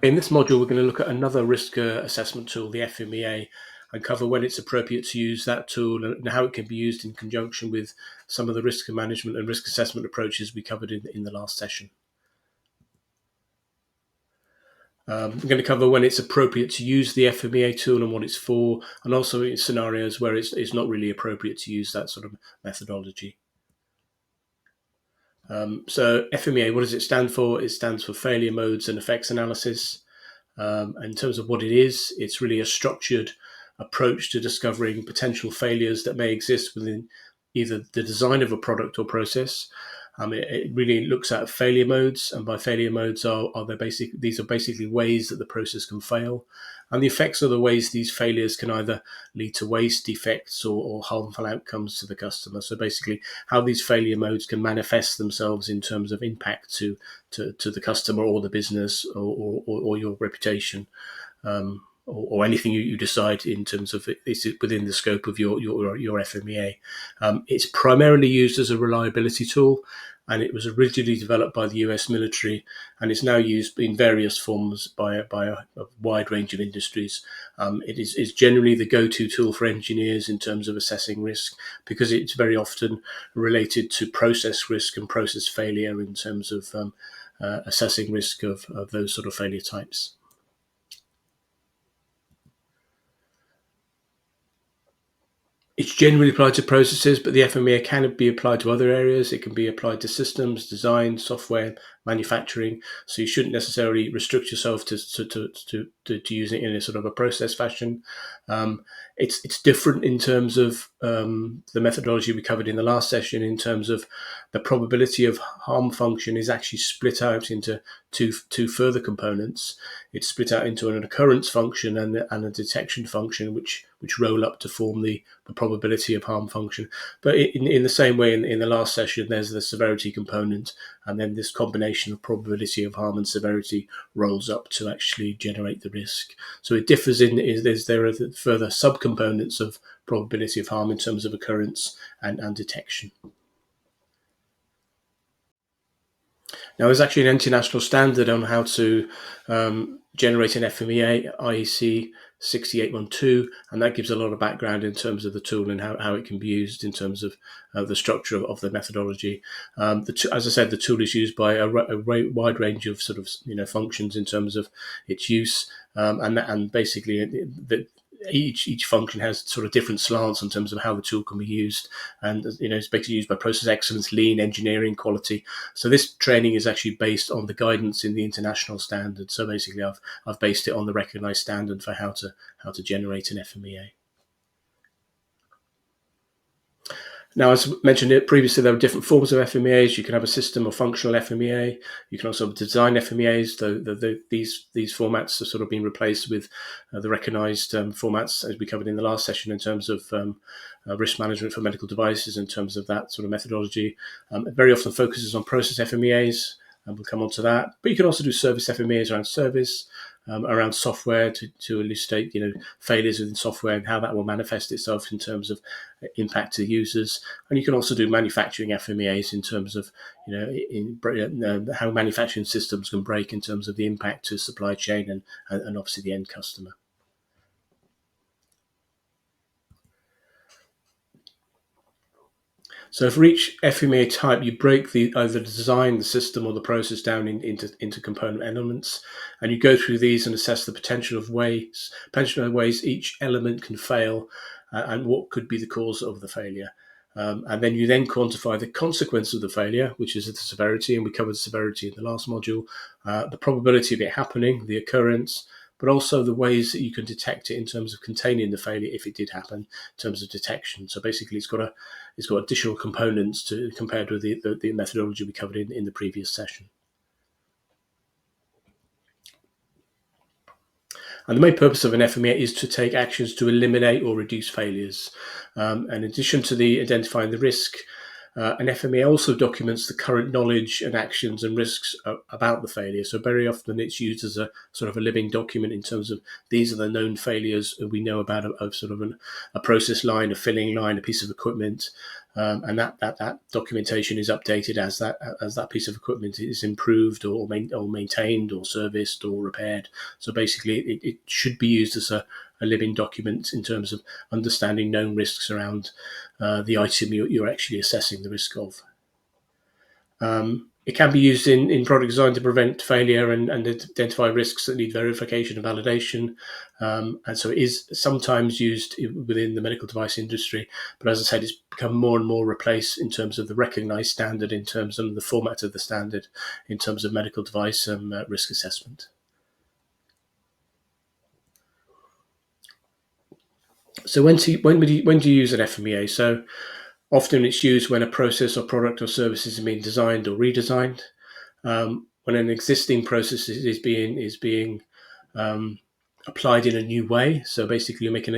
In this module, we're going to look at another risk assessment tool, the FMEA, and cover when it's appropriate to use that tool and how it can be used in conjunction with some of the risk management and risk assessment approaches we covered in the last session. We're going to cover when it's appropriate to use the FMEA tool and what it's for, and also in scenarios where it's not really appropriate to use that sort of methodology. So FMEA, what does it stand for? It stands for Failure Modes and Effects Analysis. In terms of what it is, it's really a structured approach to discovering potential failures that may exist within either the design of a product or process. It really looks at failure modes, and by failure modes these are basically ways that the process can fail, and the effects are the ways these failures can either lead to waste, defects, or harmful outcomes to the customer. So basically, how these failure modes can manifest themselves in terms of impact to the customer or the business or your reputation. Or anything you decide in terms of is it within the scope of your FMEA. It's primarily used as a reliability tool, and it was originally developed by the US military, and is now used in various forms by a wide range of industries. It is generally the go-to tool for engineers in terms of assessing risk, because it's very often related to process risk and process failure in terms of assessing risk of those sort of failure types. It's generally applied to processes, but the FMEA can be applied to other areas. It can be applied to systems, design, software, manufacturing. So you shouldn't necessarily restrict yourself to using it in a sort of a process fashion. It's different in terms of the methodology we covered in the last session. In terms of the probability of harm function is actually split out into two further components. It's split out into an occurrence function and a detection function, which roll up to form the probability of harm function. But in the same way, in the last session, there's the severity component, and then this combination of probability of harm and severity rolls up to actually generate the risk. So it differs there are further subcomponents of probability of harm in terms of occurrence and detection. Now, there's actually an international standard on how to generate an FMEA, IEC 6812, and that gives a lot of background in terms of the tool and how it can be used in terms of the structure of the methodology. As I said, the tool is used by a wide range of sort of functions in terms of its use, and basically each function has sort of different slants in terms of how the tool can be used, and it's basically used by process excellence, lean, engineering, quality. So this training is actually based on the guidance in the international standard. So basically, I've based it on the recognised standard for how to generate an FMEA. Now, as mentioned previously, there are different forms of FMEAs. You can have a system or functional FMEA. You can also have design FMEAs. These formats have sort of been replaced with the recognised formats, as we covered in the last session, in terms of risk management for medical devices, in terms of that sort of methodology. It very often focuses on process FMEAs, and we'll come on to that. But you can also do service FMEAs around service, around software to elucidate failures within software and how that will manifest itself in terms of impact to users. And you can also do manufacturing FMEAs in terms of how manufacturing systems can break in terms of the impact to supply chain and obviously the end customer. So for each FMEA type, you break either the design, the system, or the process down into component elements, and you go through these and assess the potential ways each element can fail, and what could be the cause of the failure. And then you quantify the consequence of the failure, which is the severity, and we covered severity in the last module, the probability of it happening, the occurrence, but also the ways that you can detect it in terms of containing the failure if it did happen, in terms of detection. So basically, it's got additional components compared with the methodology we covered in the previous session. And the main purpose of an FMEA is to take actions to eliminate or reduce failures. In addition to identifying the risk, An FMEA also documents the current knowledge and actions and risks about the failure. So very often it's used as a sort of a living document in terms of these are the known failures we know about of sort of a process line, a filling line, a piece of equipment, and that documentation is updated as that piece of equipment is improved or maintained or serviced or repaired. So basically, it should be used as a living document in terms of understanding known risks around the item you're actually assessing the risk of. It can be used in product design to prevent failure and identify risks that need verification and validation. And so it is sometimes used within the medical device industry. But as I said, it's become more and more replaced in terms of the recognized standard, in terms of the format of the standard, in terms of medical device risk assessment. So when do you use an FMEA? So often it's used when a process or product or service is being designed or redesigned. When an existing process is being applied in a new way. So basically, you're making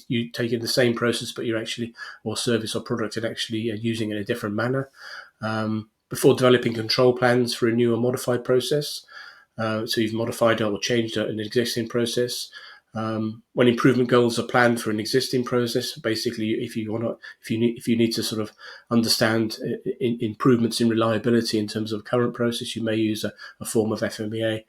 you taking the same process, but you're actually, or service or product, and actually using it in a different manner. Before developing control plans for a new or modified process, so you've modified or changed an existing process. When improvement goals are planned for an existing process, basically, if you need to sort of understand improvements in reliability in terms of current process, you may use a form of FMEA.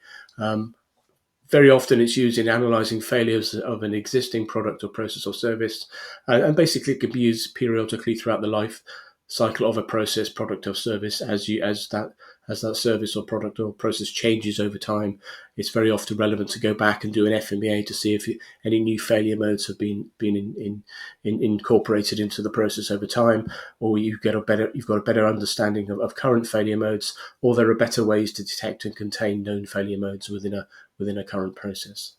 Very often, it's used in analysing failures of an existing product or process or service, and basically, it can be used periodically throughout the life cycle of a process, product, or service as that service or product or process changes over time. It's very often relevant to go back and do an FMEA to see if any new failure modes have been incorporated into the process over time, or you've got a better understanding of current failure modes, or there are better ways to detect and contain known failure modes within a current process.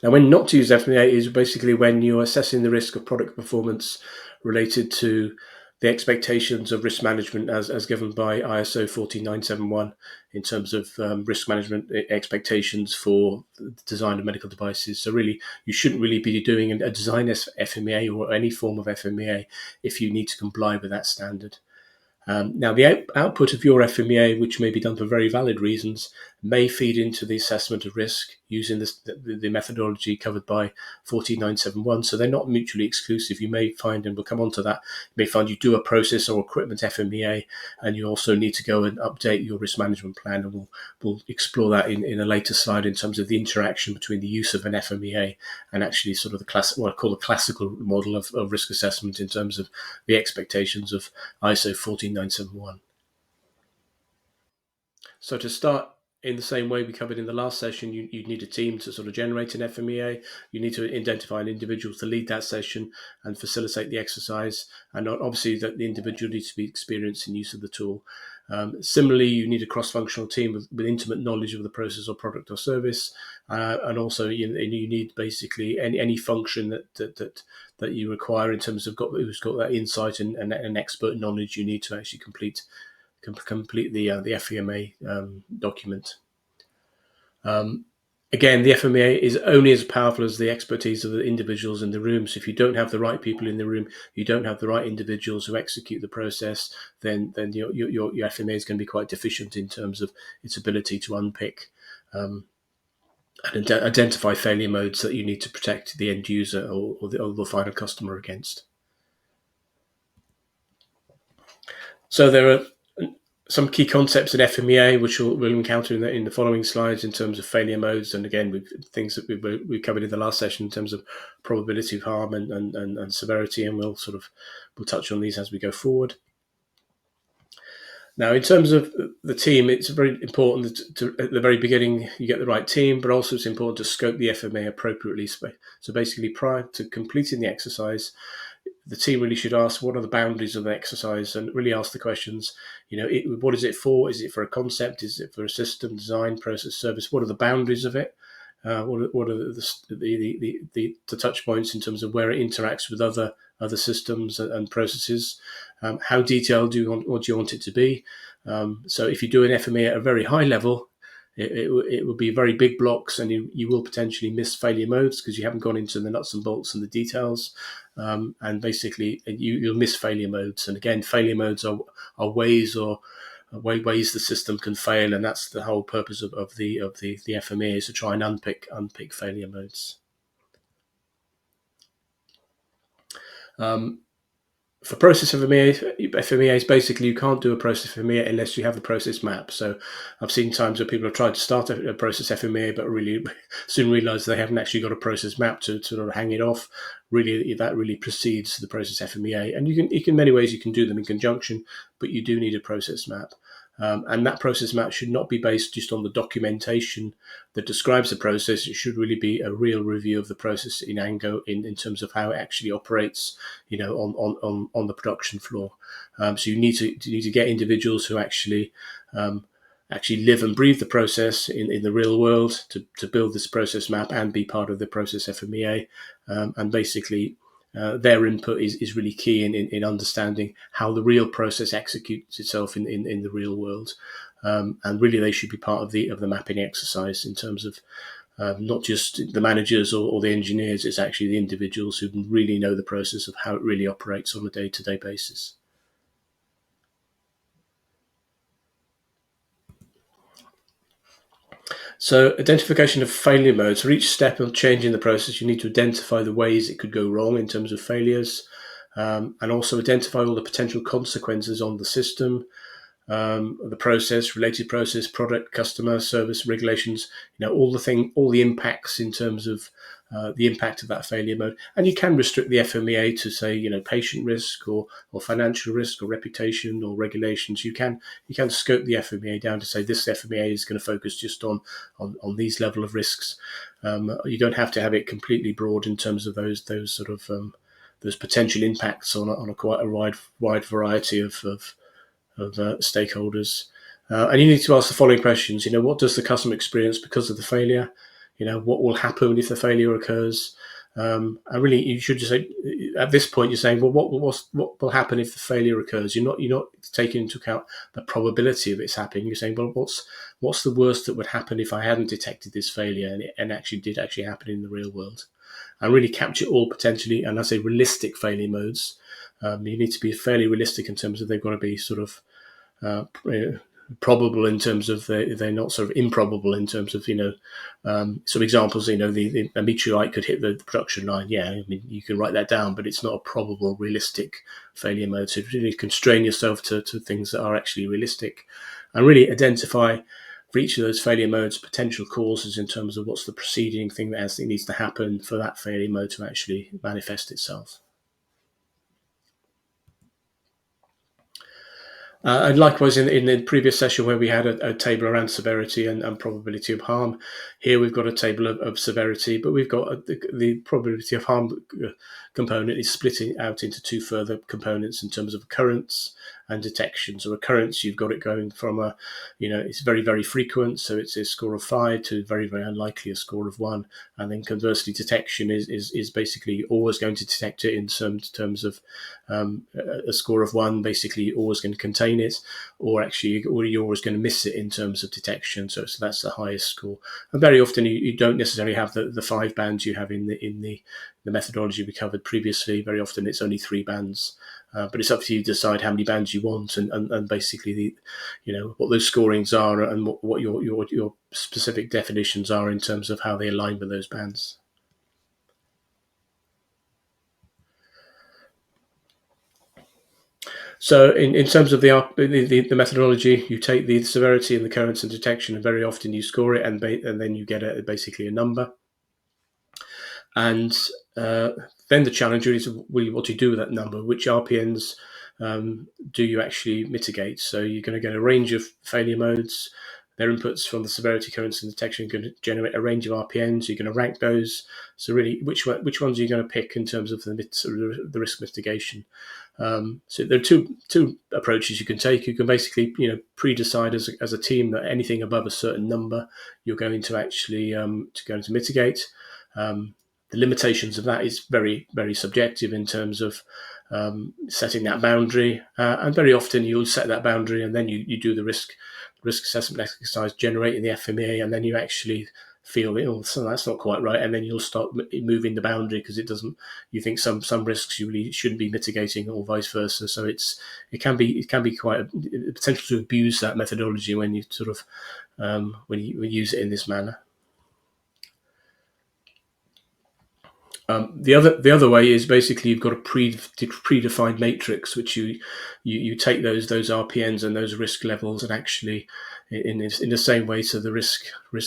Now, when not to use FMEA is basically when you're assessing the risk of product performance related to the expectations of risk management as given by ISO 14971 in terms of risk management expectations for the design of medical devices. So really, you shouldn't really be doing a design FMEA or any form of FMEA if you need to comply with that standard. Now, the output of your FMEA, which may be done for very valid reasons, may feed into the assessment of risk using the methodology covered by 14971. So they're not mutually exclusive. You may find, and we'll come on to that, you may find you do a process or equipment FMEA, and you also need to go and update your risk management plan. And we'll explore that in a later slide in terms of the interaction between the use of an FMEA and actually sort of what I call the classical model of risk assessment in terms of the expectations of ISO 14971. So to start, in the same way we covered in the last session, you need a team to sort of generate an FMEA. You need to identify an individual to lead that session and facilitate the exercise. And obviously that the individual needs to be experienced in use of the tool. Similarly, you need a cross-functional team with intimate knowledge of the process or product or service. And also you need basically any function that you require in terms of who's got that insight and expert knowledge you need to actually complete the FMEA document. Again, the FMEA is only as powerful as the expertise of the individuals in the room. So if you don't have the right people in the room, you don't have the right individuals who execute the process, then your FMEA is going to be quite deficient in terms of its ability to unpick and identify failure modes that you need to protect the end user or the final customer against. So there are some key concepts in FMEA, which we'll encounter in the following slides in terms of failure modes. And again, things that we covered in the last session in terms of probability of harm and severity. And we'll touch on these as we go forward. Now, in terms of the team, it's very important to at the very beginning, you get the right team, but also it's important to scope the FMEA appropriately. So basically, prior to completing the exercise, the team really should ask what are the boundaries of the exercise and really ask the questions, what is it for? Is it for a concept? Is it for a system, design, process, service? What are the boundaries of it? What are the touch points in terms of where it interacts with other systems and processes? How detailed do you want it to be? So if you do an FMEA at a very high level, it will be very big blocks, and you will potentially miss failure modes because you haven't gone into the nuts and bolts and the details, and basically you'll miss failure modes. And again, failure modes are ways ways the system can fail, and that's the whole purpose of the FMEA, is to try and unpick failure modes. For process FMEAs, basically you can't do a process FMEA unless you have a process map. So I've seen times where people have tried to start a process FMEA, but really soon realize they haven't actually got a process map to sort of hang it off. Really, that really precedes the process FMEA. And you can, in many ways, you can do them in conjunction, but you do need a process map. And that process map should not be based just on the documentation that describes the process. It should really be a real review of the process in Ango in terms of how it actually operates, on the production floor. So you need to get individuals who actually live and breathe the process in the real world to build this process map and be part of the process FMEA, and basically. Their input is really key in understanding how the real process executes itself in the real world, and really they should be part of the mapping exercise in terms of not just the managers or the engineers. It's actually the individuals who really know the process of how it really operates on a day-to-day basis. So identification of failure modes. For each step of changing the process, you need to identify the ways it could go wrong in terms of failures, and also identify all the potential consequences on the system, the process, related process, product, customer, service, regulations, all the impacts in terms of the impact of that failure mode. And you can restrict the FMEA to say, patient risk or financial risk or reputation or regulations. You can scope the FMEA down to say this FMEA is going to focus just on these level of risks. You don't have to have it completely broad in terms of those sort of those potential impacts on a quite a wide variety of stakeholders. And you need to ask the following questions. What does the customer experience because of the failure? What will happen if the failure occurs? And really, you should just say, at this point, you're saying, well, what will happen if the failure occurs? You're not taking into account the probability of it's happening. You're saying, well, what's the worst that would happen if I hadn't detected this failure and actually did happen in the real world? And really capture all potentially, and I say realistic failure modes. You need to be fairly realistic in terms of they've got to be sort of probable in terms of they're not sort of improbable in terms of some examples. The a meteorite could hit the production line. Yeah, I mean you can write that down, but it's not a probable, realistic failure mode. So you really constrain yourself to things that are actually realistic, and really identify for each of those failure modes potential causes in terms of what's the preceding thing that needs to happen for that failure mode to actually manifest itself. And likewise, in the previous session where we had a table around severity and probability of harm, here we've got a table of severity, but we've got the probability of harm component is splitting out into two further components in terms of occurrence and detection. So occurrence, you've got it going from it's very, very frequent, so it's a score of 5, to very, very unlikely, a score of 1. And then conversely, detection is basically always going to detect it in terms of a score of 1, basically always going to contain it, or you're always going to miss it in terms of detection. So that's the highest score. And very often you don't necessarily have the 5 bands you have in the methodology we covered previously. Very often it's only 3 bands. But it's up to you to decide how many bands you want, and basically what those scorings are and what your specific definitions are in terms of how they align with those bands. So in terms of the methodology, you take the severity and the occurrence and detection, and very often you score it, and then you get basically a number. And then the challenge is really what do you do with that number? Which RPNs do you actually mitigate? So you're going to get a range of failure modes. Their inputs from the severity, occurrence, and detection are going to generate a range of RPNs. You're going to rank those. So really, which ones are you going to pick in terms of the risk mitigation? So there are two approaches you can take. You can basically pre-decide as a team that anything above a certain number you're going to actually to mitigate. The limitations of that is very, very subjective in terms of setting that boundary. And very often you'll set that boundary and then you do the risk assessment exercise, generating the FMEA, and then you actually feel oh, so that's not quite right, and then you'll start moving the boundary because it doesn't. You think some risks you really shouldn't be mitigating, or vice versa. So it can be quite a potential to abuse that methodology when you sort of when you use it in this manner. The other way is basically you've got a predefined matrix, which you take those RPNs and those risk levels, and actually in the same way to the risk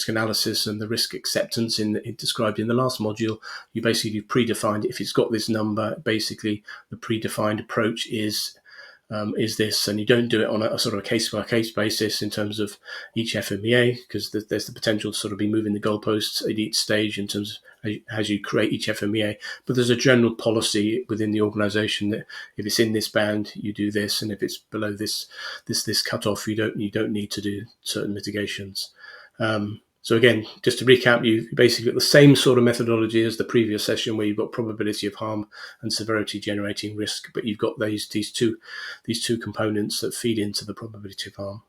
analysis and the risk acceptance described in the last module, you basically predefined if it's got this number. Basically, the predefined approach is this, and you don't do it on a sort of a case-by-case basis in terms of each FMEA, because there's the potential to sort of be moving the goalposts at each stage in terms of as you create each FMEA. But there's a general policy within the organisation that if it's in this band, you do this, and if it's below this cutoff, you don't need to do certain mitigations. So again, just to recap, you basically got the same sort of methodology as the previous session, where you've got probability of harm and severity generating risk, but you've got these two components that feed into the probability of harm.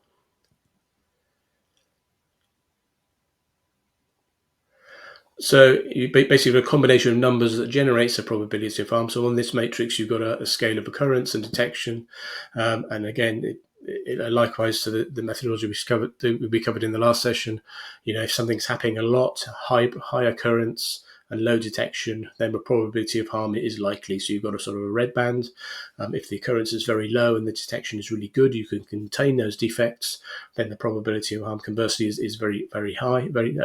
So you basically have a combination of numbers that generates a probability of harm. So on this matrix, you've got a scale of occurrence and detection, and again, likewise to the methodology we covered in the last session. If something's happening a lot, high occurrence and low detection, then the probability of harm is likely. So you've got a sort of a red band. If the occurrence is very low and the detection is really good, you can contain those defects. Then the probability of harm, conversely, is very, very high, very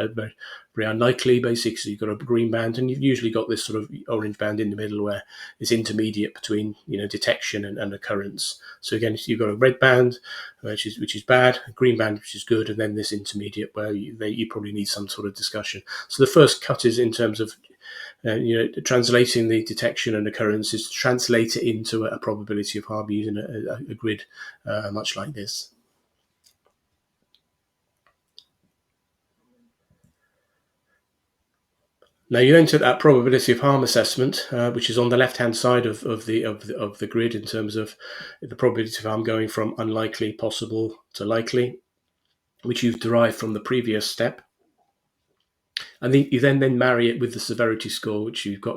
unlikely, basically. So you've got a green band, and you've usually got this sort of orange band in the middle where it's intermediate between detection and occurrence. So again, you've got a red band, which is bad, a green band, which is good, and then this intermediate where you probably need some sort of discussion. So the first cut is in terms of translating the detection and occurrence, is to translate it into a probability of harm using a grid much like this. Now you enter that probability of harm assessment, which is on the left-hand side of the grid in terms of the probability of harm going from unlikely, possible to likely, which you've derived from the previous step. And you then marry it with the severity score, which you've got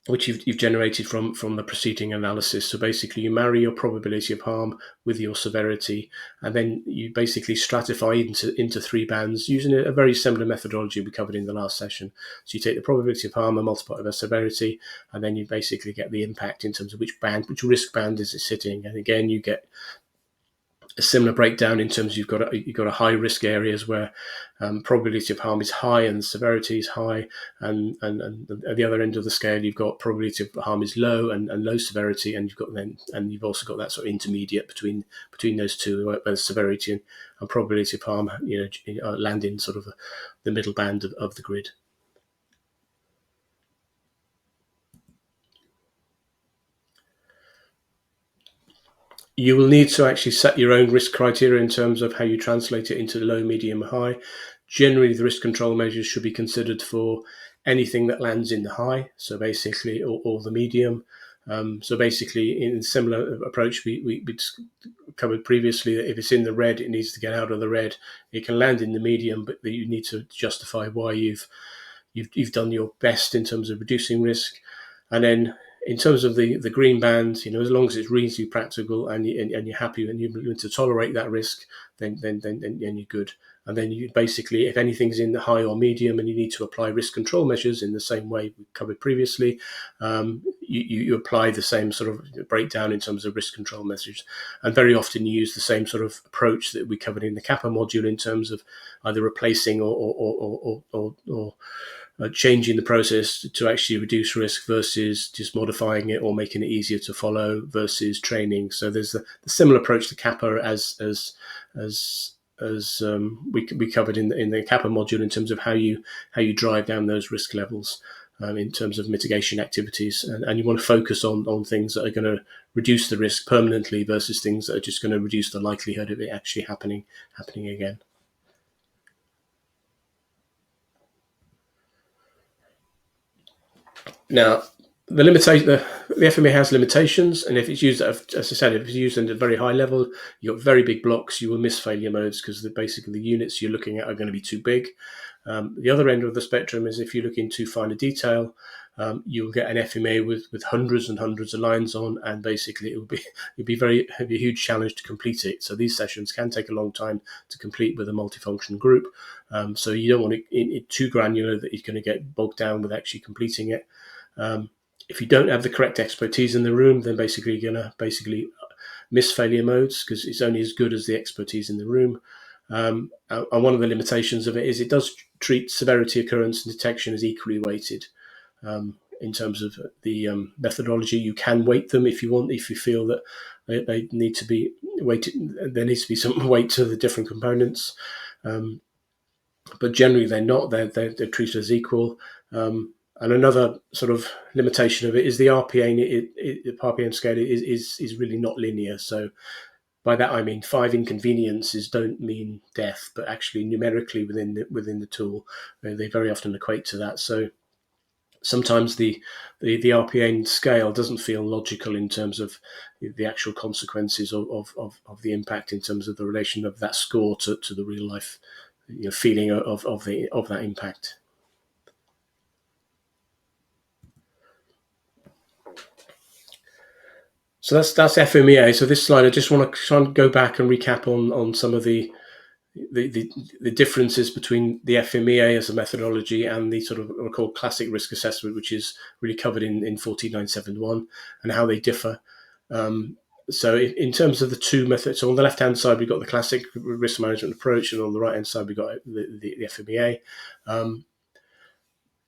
which you've generated from the preceding analysis. So basically you marry your probability of harm with your severity, and then you basically stratify into three bands using a very similar methodology we covered in the last session. So you take the probability of harm and multiply it by severity, and then you basically get the impact in terms of which risk band is it sitting. And again, you get a similar breakdown in terms of you've got a high risk areas where probability of harm is high and severity is high, and at the other end of the scale you've got probability of harm is low and low severity, and you've also got that sort of intermediate between those two, where severity and probability of harm land in sort of the middle band of the grid. You will need to actually set your own risk criteria in terms of how you translate it into low, medium, high. Generally, the risk control measures should be considered for anything that lands in the high, so basically, or the medium. So basically, in a similar approach we covered previously, that if it's in the red, it needs to get out of the red. It can land in the medium, but you need to justify why you've done your best in terms of reducing risk. And then in terms of the green band, as long as it's reasonably practical and you're happy and you're willing to tolerate that risk, then you're good. And then you basically, if anything's in the high or medium and you need to apply risk control measures in the same way we covered previously, you apply the same sort of breakdown in terms of risk control measures. And very often you use the same sort of approach that we covered in the Kappa module in terms of either replacing or changing the process to actually reduce risk versus just modifying it or making it easier to follow versus training. So there's the similar approach to Kappa as we covered in the Kappa module in terms of how you drive down those risk levels in terms of mitigation activities, and you want to focus on things that are going to reduce the risk permanently versus things that are just going to reduce the likelihood of it actually happening again. Now, the FMEA has limitations, and if it's used, as I said, if it's used at a very high level, you've got very big blocks, you will miss failure modes because basically the units you're looking at are going to be too big. The other end of the spectrum is if you look into finer detail, you'll get an FMEA with hundreds and hundreds of lines on, and basically it'll be a huge challenge to complete it. So these sessions can take a long time to complete with a multifunction group. So you don't want it too granular that you're going to get bogged down with actually completing it. If you don't have the correct expertise in the room, then basically you're going to miss failure modes because it's only as good as the expertise in the room. And one of the limitations of it is it does treat severity, occurrence, and detection as equally weighted. In terms of the methodology, you can weight them if you want, if you feel that they need to be weighted. There needs to be some weight to the different components, but generally they're not. They're treated as equal. And another sort of limitation of it is the RPM. The RPM scale is really not linear. So by that I mean 5 inconveniences don't mean death, but actually numerically within the tool, they very often equate to that. So sometimes the RPM scale doesn't feel logical in terms of the actual consequences of the impact in terms of the relation of that score to the real life feeling of that impact. So that's FMEA. So this slide, I just want to try and go back and recap on some of the differences between the FMEA as a methodology and the sort of what we call classic risk assessment, which is really covered in 14971, and how they differ. So in terms of the two methods, so on the left-hand side, we've got the classic risk management approach, and on the right-hand side, we've got the FMEA.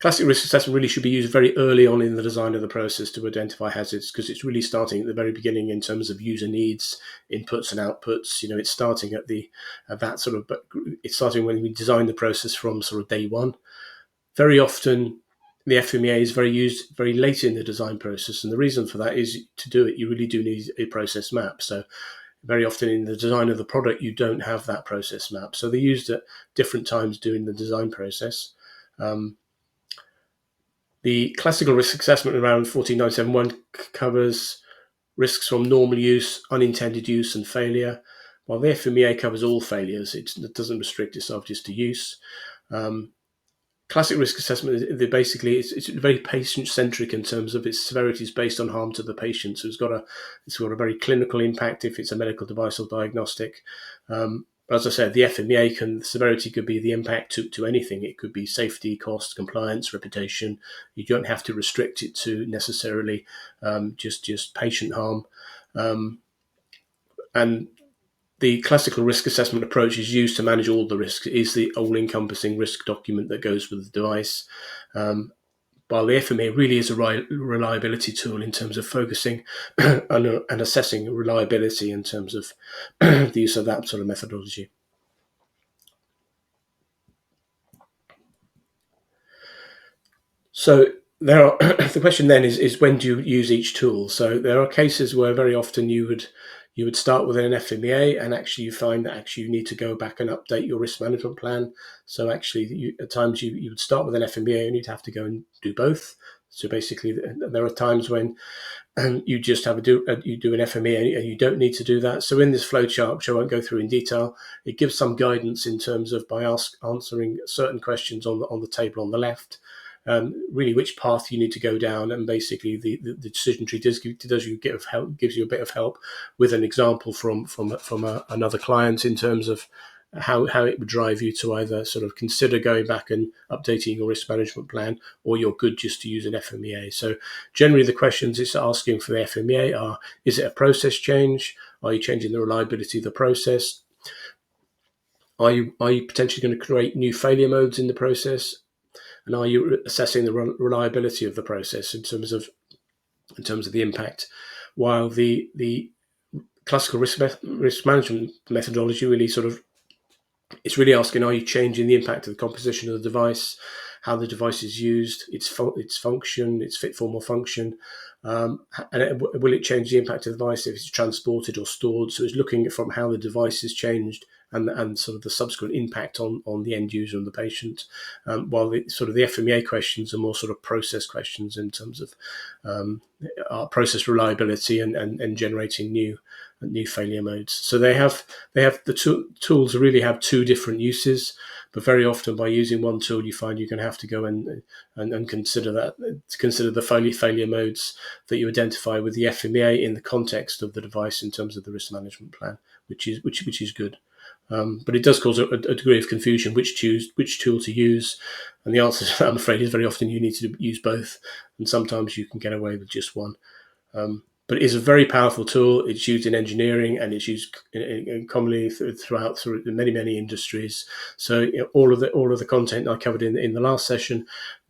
Classic risk assessment really should be used very early on in the design of the process to identify hazards, because it's really starting at the very beginning in terms of user needs, inputs and outputs. It's starting it's starting when we design the process from sort of day one. Very often, the FMEA is used very late in the design process, and the reason for that is to do it, you really do need a process map. So very often in the design of the product, you don't have that process map. So they're used at different times during the design process. The classical risk assessment around 14971 covers risks from normal use, unintended use, and failure, while the FMEA covers all failures. It doesn't restrict itself just to use. Classic risk assessment, it's very patient-centric in terms of its severity is based on harm to the patient. So it's got a very clinical impact if it's a medical device or diagnostic. But as I said, the FMEA severity could be the impact to anything. It could be safety, cost, compliance, reputation. You don't have to restrict it to necessarily just patient harm. And the classical risk assessment approach is used to manage all the risks. It is the all-encompassing risk document that goes with the device. While the FMEA really is a reliability tool in terms of focusing and assessing reliability in terms of the use of that sort of methodology. So the question then is when do you use each tool? So there are cases where very often you would start with an FMEA, and actually you find that you need to go back and update your risk management plan. So actually, at times you would start with an FMEA and you'd have to go and do both. So basically, there are times when you just do an FMEA and you don't need to do that. So in this flowchart, which I won't go through in detail, it gives some guidance in terms of by answering certain questions on the table on the left. Really which path you need to go down, and basically the decision tree gives you a bit of help with an example from another client in terms of how it would drive you to either sort of consider going back and updating your risk management plan, or you're good just to use an FMEA. So generally the questions it's asking for the FMEA are: is it a process change? Are you changing the reliability of the process? Are you potentially going to create new failure modes in the process? And are you assessing the reliability of the process in terms of the impact? While the classical risk management methodology really it's really asking: are you changing the impact of the composition of the device, how the device is used, its function, its fit, form, or function, and will it change the impact of the device if it's transported or stored? So it's looking from how the device is changed and sort of the subsequent impact on the end user and the patient, while the sort of the FMEA questions are more sort of process questions in terms of process reliability and generating new failure modes. So they have the tools really have two different uses, but very often by using one tool, you find you're going to have to go and consider the failure modes that you identify with the FMEA in the context of the device in terms of the risk management plan, which is good. But it does cause a degree of confusion which tool to use, and the answer to that, I'm afraid, is very often you need to use both, and sometimes you can get away with just one. But it is a very powerful tool. It's used in engineering, and it's used commonly throughout many industries. So all of the content I covered in the last session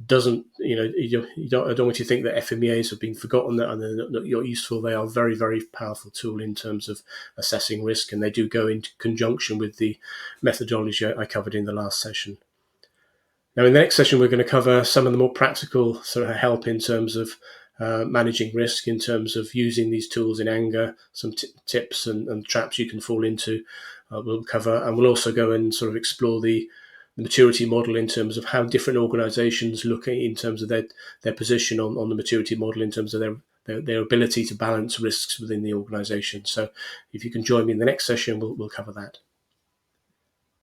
doesn't, I don't want you to think that FMEAs have been forgotten and they're not useful. They are a very, very powerful tool in terms of assessing risk, and they do go into conjunction with the methodology I covered in the last session. Now, in the next session, we're going to cover some of the more practical sort of help in terms of managing risk, in terms of using these tools in anger, some tips and traps you can fall into. We'll cover, and we'll also go and sort of explore the maturity model in terms of how different organizations look at in terms of their position on the maturity model in terms of their ability to balance risks within the organization. So if you can join me in the next session, we'll cover that.